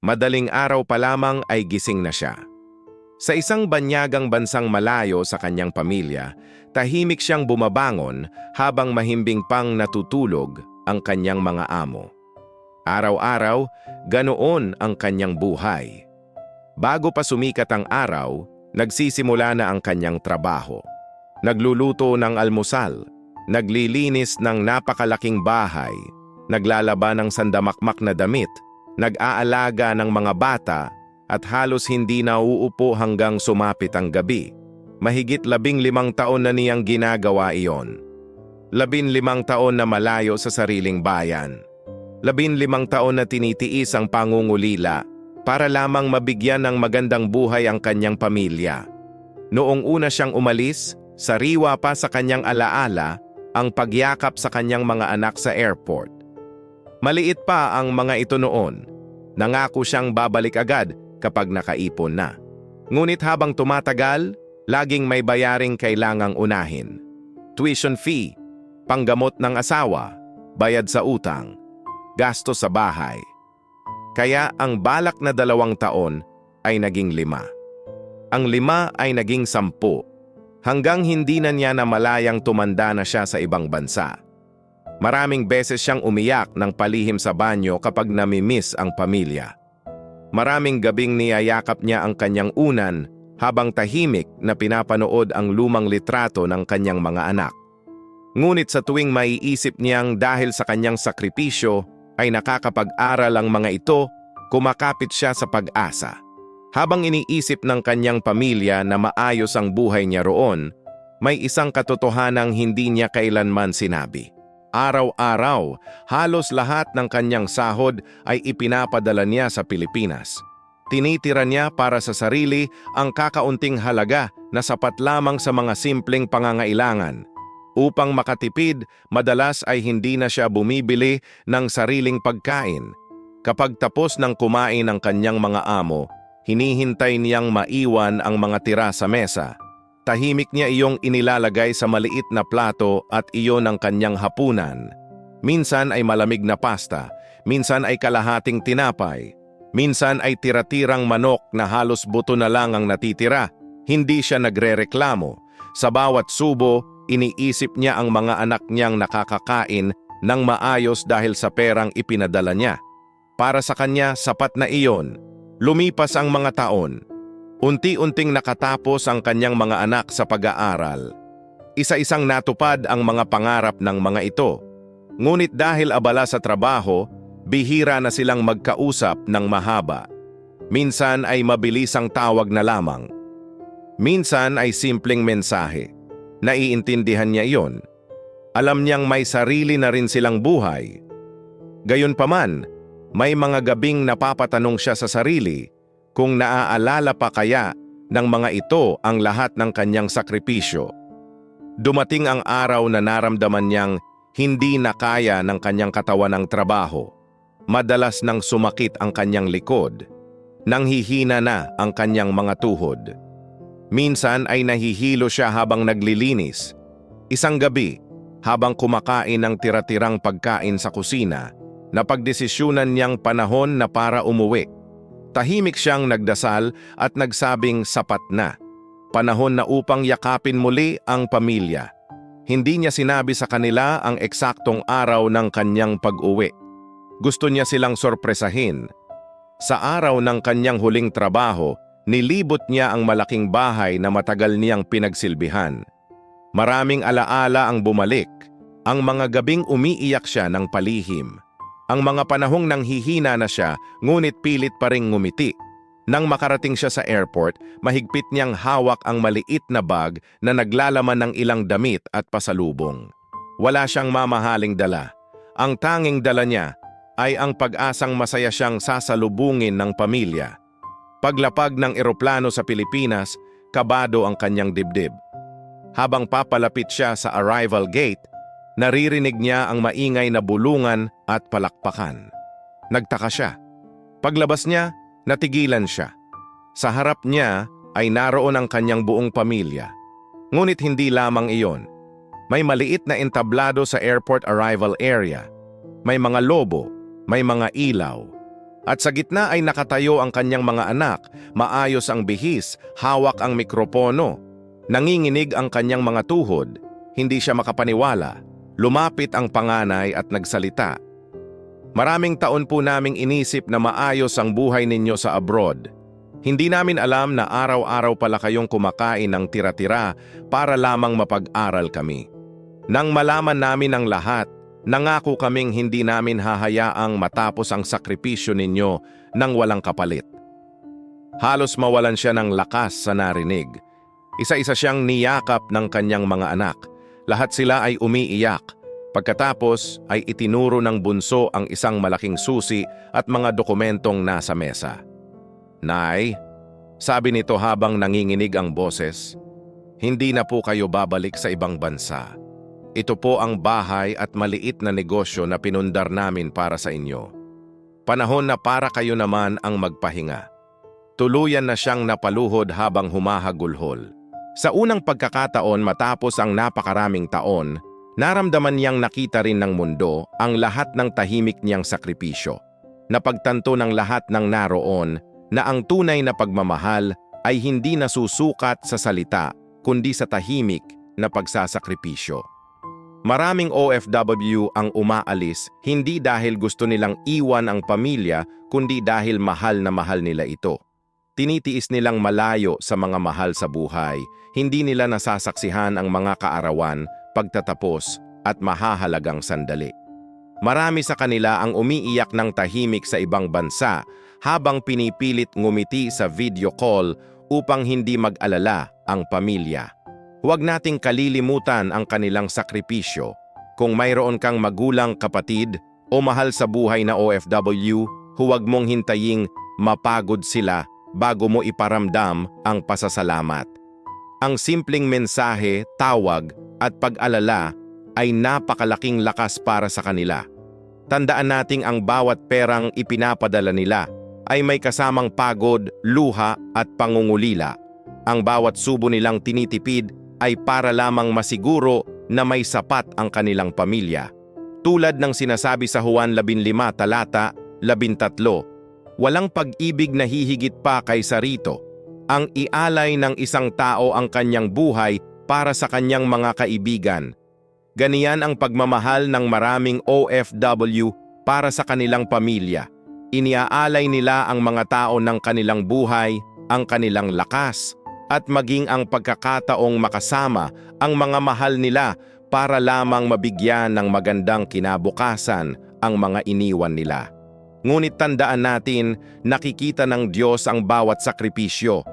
Madaling araw pa lamang ay gising na siya. Sa isang banyagang bansang malayo sa kanyang pamilya, tahimik siyang bumabangon habang mahimbing pang natutulog ang kanyang mga amo. Araw-araw, ganoon ang kanyang buhay. Bago pa sumikat ang araw, nagsisimula na ang kanyang trabaho. Nagluluto ng almusal, naglilinis ng napakalaking bahay, naglalaba ng sandamakmak na damit, nag-aalaga ng mga bata, at halos hindi nauupo hanggang sumapit ang gabi. Mahigit 15 taon na niyang ginagawa iyon. 15 taon na malayo sa sariling bayan. 15 taon na tinitiis ang pangungulila para lamang mabigyan ng magandang buhay ang kanyang pamilya. Noong una siyang umalis, sariwa pa sa kanyang alaala ang pagyakap sa kanyang mga anak sa airport. Maliit pa ang mga ito noon. Nangako siyang babalik agad kapag nakaipon na. Ngunit habang tumatagal, laging may bayaring kailangang unahin. Tuition fee, panggamot ng asawa, bayad sa utang, gastos sa bahay. Kaya ang balak na 2 taon ay naging 5. Ang 5 ay naging 10, hanggang hindi na niya namalayang tumanda na siya sa ibang bansa. Maraming beses siyang umiyak ng palihim sa banyo kapag namimiss ang pamilya. Maraming gabing niyayakap niya ang kanyang unan habang tahimik na pinapanood ang lumang litrato ng kanyang mga anak. Ngunit sa tuwing maiisip niyang dahil sa kanyang sakripisyo ay nakakapag-aral ang mga ito, kumakapit siya sa pag-asa. Habang iniisip ng kanyang pamilya na maayos ang buhay niya roon, may isang katotohanang hindi niya kailanman sinabi. Araw-araw, halos lahat ng kanyang sahod ay ipinapadala niya sa Pilipinas. Tinitira niya para sa sarili ang kakaunting halaga na sapat lamang sa mga simpleng pangangailangan. Upang makatipid, madalas ay hindi na siya bumibili ng sariling pagkain. Kapag tapos ng kumain ang kanyang mga amo, hinihintay niyang maiwan ang mga tira sa mesa. Tahimik niya iyong inilalagay sa maliit na plato at iyon ang kanyang hapunan. Minsan ay malamig na pasta, minsan ay kalahating tinapay, minsan ay tira-tirang manok na halos buto na lang ang natitira. Hindi siya nagrereklamo. Sa bawat subo, iniisip niya ang mga anak niyang nakakakain ng maayos dahil sa perang ipinadala niya. Para sa kanya, sapat na iyon. Lumipas ang mga taon. Unti-unting nakatapos ang kanyang mga anak sa pag-aaral. Isa-isang natupad ang mga pangarap ng mga ito. Ngunit dahil abala sa trabaho, bihira na silang magkausap ng mahaba. Minsan ay mabilisang tawag na lamang. Minsan ay simpleng mensahe. Naiintindihan niya iyon. Alam niyang may sarili na rin silang buhay. Gayunpaman, may mga gabing napapatanong siya sa sarili kung naaalala pa kaya ng mga ito ang lahat ng kanyang sakripisyo. Dumating ang araw na naramdaman niyang hindi na kaya ng kanyang katawan ang trabaho. Madalas nang sumakit ang kanyang likod. Nanghihina na ang kanyang mga tuhod. Minsan ay nahihilo siya habang naglilinis. Isang gabi, habang kumakain ng tira-tirang pagkain sa kusina, napagdesisyunan niyang panahon na para umuwi. Tahimik siyang nagdasal at nagsabing sapat na. Panahon na upang yakapin muli ang pamilya. Hindi niya sinabi sa kanila ang eksaktong araw ng kanyang pag-uwi. Gusto niya silang sorpresahin. Sa araw ng kanyang huling trabaho, nilibot niya ang malaking bahay na matagal niyang pinagsilbihan. Maraming alaala ang bumalik. Ang mga gabing umiiyak siya ng palihim. Ang mga panahong nanghihina na siya, ngunit pilit pa ring ngumiti. Nang makarating siya sa airport, mahigpit niyang hawak ang maliit na bag na naglalaman ng ilang damit at pasalubong. Wala siyang mamahaling dala. Ang tanging dala niya ay ang pag-asang masaya siyang sasalubungin ng pamilya. Paglapag ng eroplano sa Pilipinas, kabado ang kanyang dibdib. Habang papalapit siya sa arrival gate, naririnig niya ang maingay na bulungan at palakpakan. Nagtaka siya. Paglabas niya, natigilan siya. Sa harap niya ay naroon ang kanyang buong pamilya. Ngunit hindi lamang iyon. May maliit na entablado sa airport arrival area. May mga lobo, may mga ilaw. At sa gitna ay nakatayo ang kanyang mga anak, maayos ang bihis, hawak ang mikropono. Nanginginig ang kanyang mga tuhod, hindi siya makapaniwala. Lumapit ang panganay at nagsalita. Maraming taon po naming inisip na maayos ang buhay ninyo sa abroad. Hindi namin alam na araw-araw pala kayong kumakain ng tira-tira para lamang mapag-aral kami. Nang malaman namin ang lahat, nangako kaming hindi namin hahayaang matapos ang sakripisyo ninyo nang walang kapalit. Halos mawalan siya ng lakas sa narinig. Isa-isa siyang niyakap ng kanyang mga anak. Lahat sila ay umiiyak. Pagkatapos ay itinuro ng bunso ang isang malaking susi at mga dokumentong nasa mesa. Nay, sabi nito habang nanginginig ang boses, hindi na po kayo babalik sa ibang bansa. Ito po ang bahay at maliit na negosyo na pinundar namin para sa inyo. Panahon na para kayo naman ang magpahinga. Tuluyan na siyang napaluhod habang humahagulhol. Sa unang pagkakataon matapos ang napakaraming taon, naramdaman niyang nakita rin ng mundo ang lahat ng tahimik niyang sakripisyo. Napagtanto ng lahat ng naroon na ang tunay na pagmamahal ay hindi nasusukat sa salita kundi sa tahimik na pagsasakripisyo. Maraming OFW ang umaalis hindi dahil gusto nilang iwan ang pamilya kundi dahil mahal na mahal nila ito. Tinitiis nilang malayo sa mga mahal sa buhay, hindi nila nasasaksihan ang mga kaarawan, pagtatapos at mahahalagang sandali. Marami sa kanila ang umiiyak ng tahimik sa ibang bansa habang pinipilit ngumiti sa video call upang hindi mag-alala ang pamilya. Huwag nating kalilimutan ang kanilang sakripisyo. Kung mayroon kang magulang, kapatid o mahal sa buhay na OFW, huwag mong hintaying mapagod sila bago mo iparamdam ang pasasalamat. Ang simpleng mensahe, tawag at pag-alala ay napakalaking lakas para sa kanila. Tandaan nating ang bawat perang ipinapadala nila ay may kasamang pagod, luha at pangungulila. Ang bawat subo nilang tinitipid ay para lamang masiguro na may sapat ang kanilang pamilya. Tulad ng sinasabi sa Juan 15 talata 13, walang pag-ibig na hihigit pa kaysa rito, ang ialay ng isang tao ang kanyang buhay para sa kanyang mga kaibigan. Ganiyan ang pagmamahal ng maraming OFW para sa kanilang pamilya. Iniaalay nila ang mga tao ng kanilang buhay, ang kanilang lakas, at maging ang pagkakataong makasama ang mga mahal nila para lamang mabigyan ng magandang kinabukasan ang mga iniwan nila. Ngunit tandaan natin, nakikita ng Diyos ang bawat sakripisyo.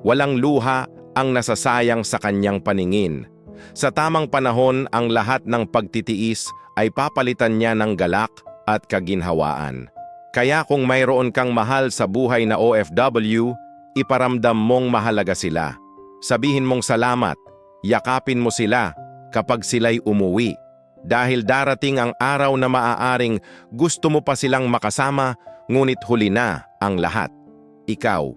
Walang luha ang nasasayang sa kanyang paningin. Sa tamang panahon, ang lahat ng pagtitiis ay papalitan niya ng galak at kaginhawaan. Kaya kung mayroon kang mahal sa buhay na OFW, iparamdam mong mahalaga sila. Sabihin mong salamat, yakapin mo sila kapag sila'y umuwi. Dahil darating ang araw na maaaring gusto mo pa silang makasama, ngunit huli na ang lahat. Ikaw,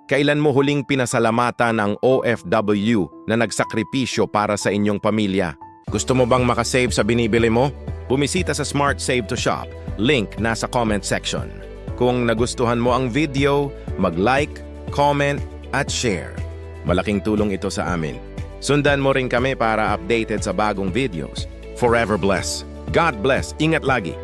kailan mo huling pinasalamatan ang OFW na nagsakripisyo para sa inyong pamilya? Gusto mo bang makasave sa binibili mo? Bumisita sa Smart Save to Shop. Link nasa comment section. Kung nagustuhan mo ang video, mag-like, comment at share. Malaking tulong ito sa amin. Sundan mo rin kami para updated sa bagong videos. Forever bless. God bless. Ingat lagi.